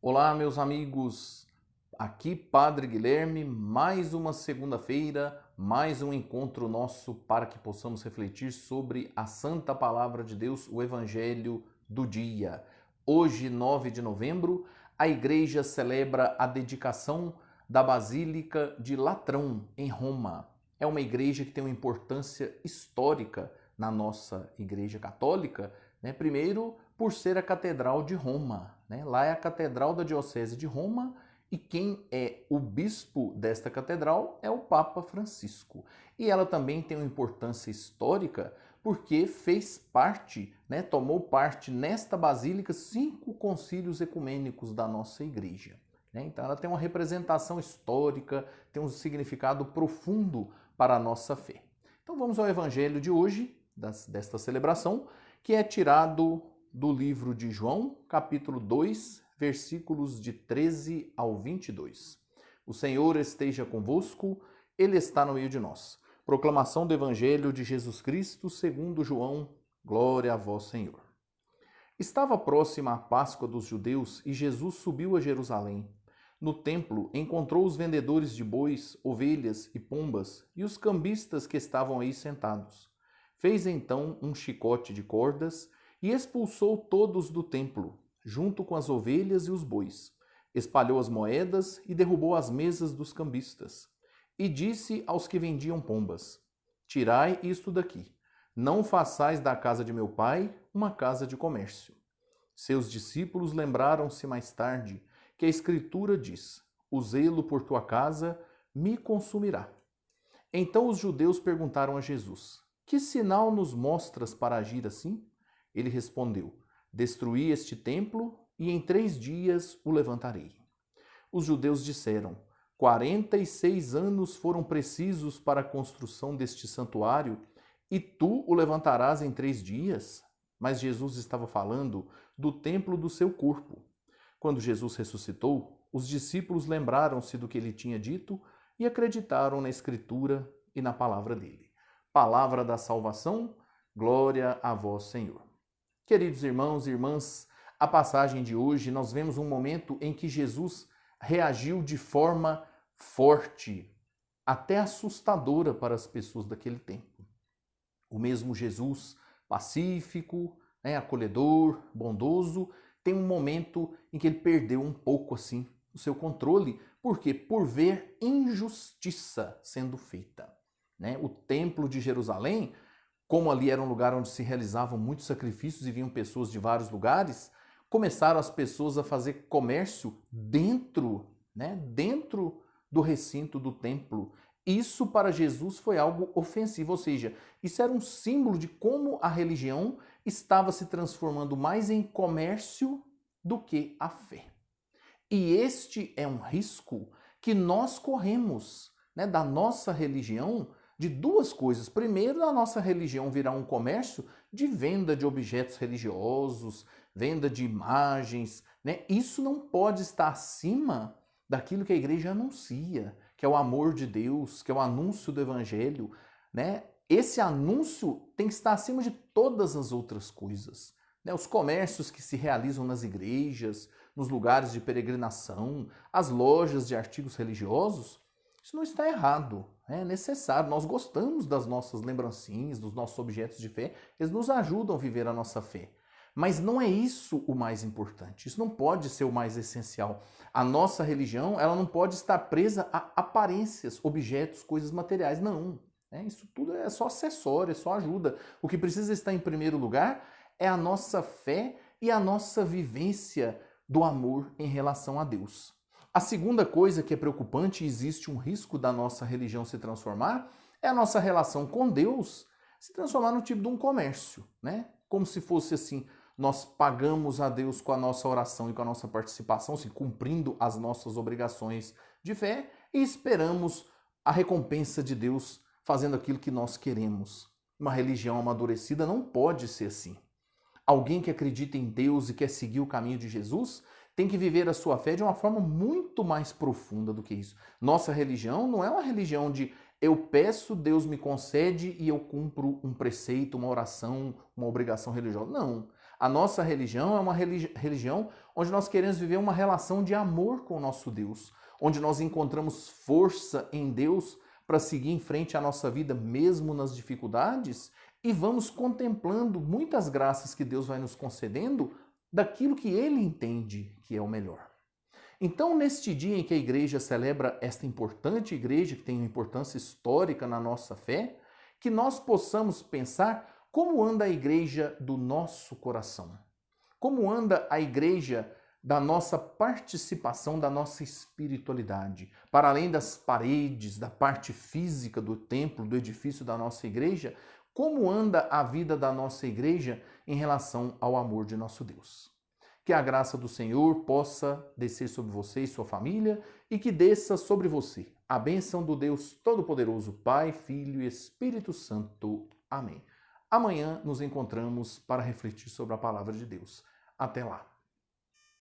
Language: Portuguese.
Olá, meus amigos. Aqui Padre Guilherme, mais uma segunda-feira, mais um encontro nosso para que possamos refletir sobre a Santa Palavra de Deus, o Evangelho do dia. Hoje, 9 de novembro, a Igreja celebra a dedicação da Basílica de Latrão, em Roma. É uma igreja que tem uma importância histórica na nossa Igreja Católica, né? Primeiro, por ser a Catedral de Roma, né? Lá é a Catedral da Diocese de Roma e quem é o bispo desta catedral é o Papa Francisco. E ela também tem uma importância histórica porque fez parte, né, tomou parte nesta basílica 5 concílios ecumênicos da nossa igreja. Né? Então ela tem uma representação histórica, tem um significado profundo para a nossa fé. Então vamos ao evangelho de hoje, desta celebração, que é tirado do livro de João, capítulo 2, versículos de 13 ao 22. O Senhor esteja convosco, Ele está no meio de nós. Proclamação do Evangelho de Jesus Cristo segundo João. Glória a vós, Senhor. Estava próxima a Páscoa dos judeus e Jesus subiu a Jerusalém. No templo, encontrou os vendedores de bois, ovelhas e pombas e os cambistas que estavam aí sentados. Fez então um chicote de cordas e expulsou todos do templo, junto com as ovelhas e os bois. Espalhou as moedas e derrubou as mesas dos cambistas. E disse aos que vendiam pombas: Tirai isto daqui. Não façais da casa de meu pai uma casa de comércio. Seus discípulos lembraram-se mais tarde que a Escritura diz: O zelo por tua casa me consumirá. Então os judeus perguntaram a Jesus: Que sinal nos mostras para agir assim? Ele respondeu: Destruí este templo e em 3 dias o levantarei. Os judeus disseram: 46 anos foram precisos para a construção deste santuário e tu o levantarás em 3 dias? Mas Jesus estava falando do templo do seu corpo. Quando Jesus ressuscitou, os discípulos lembraram-se do que ele tinha dito e acreditaram na Escritura e na palavra dele. Palavra da salvação, glória a vós, Senhor. Queridos irmãos e irmãs, a passagem de hoje nós vemos um momento em que Jesus reagiu de forma forte, até assustadora para as pessoas daquele tempo. O mesmo Jesus, pacífico, acolhedor, bondoso, tem um momento em que ele perdeu um pouco assim o seu controle. Por quê? Por ver injustiça sendo feita. O templo de Jerusalém, como ali era um lugar onde se realizavam muitos sacrifícios e vinham pessoas de vários lugares, começaram as pessoas a fazer comércio dentro do recinto do templo. Isso para Jesus foi algo ofensivo, ou seja, isso era um símbolo de como a religião estava se transformando mais em comércio do que a fé. E este é um risco que nós corremos, da nossa religião, de 2 coisas. Primeiro, a nossa religião virar um comércio de venda de objetos religiosos, venda de imagens. Isso não pode estar acima daquilo que a igreja anuncia, que é o amor de Deus, que é o anúncio do Evangelho. Esse anúncio tem que estar acima de todas as outras coisas. Os comércios que se realizam nas igrejas, nos lugares de peregrinação, as lojas de artigos religiosos, isso não está errado, é necessário. Nós gostamos das nossas lembrancinhas, dos nossos objetos de fé, eles nos ajudam a viver a nossa fé. Mas não é isso o mais importante, isso não pode ser o mais essencial. A nossa religião, ela não pode estar presa a aparências, objetos, coisas materiais, não. Isso tudo é só acessório, é só ajuda. O que precisa estar em primeiro lugar é a nossa fé e a nossa vivência do amor em relação a Deus. A segunda coisa que é preocupante e existe um risco da nossa religião se transformar é a nossa relação com Deus se transformar no tipo de um comércio, Como se fosse assim, nós pagamos a Deus com a nossa oração e com a nossa participação, assim, cumprindo as nossas obrigações de fé e esperamos a recompensa de Deus fazendo aquilo que nós queremos. Uma religião amadurecida não pode ser assim. Alguém que acredita em Deus e quer seguir o caminho de Jesus tem que viver a sua fé de uma forma muito mais profunda do que isso. Nossa religião não é uma religião de eu peço, Deus me concede e eu cumpro um preceito, uma oração, uma obrigação religiosa. Não. A nossa religião é uma religião onde nós queremos viver uma relação de amor com o nosso Deus, onde nós encontramos força em Deus para seguir em frente a nossa vida mesmo nas dificuldades e vamos contemplando muitas graças que Deus vai nos concedendo daquilo que Ele entende que é o melhor. Então, neste dia em que a igreja celebra esta importante igreja, que tem uma importância histórica na nossa fé, que nós possamos pensar como anda a igreja do nosso coração. Como anda a igreja da nossa participação, da nossa espiritualidade. Para além das paredes, da parte física do templo, do edifício da nossa igreja, como anda a vida da nossa igreja em relação ao amor de nosso Deus. Que a graça do Senhor possa descer sobre você e sua família e que desça sobre você a bênção do Deus Todo-Poderoso, Pai, Filho e Espírito Santo. Amém. Amanhã nos encontramos para refletir sobre a palavra de Deus. Até lá.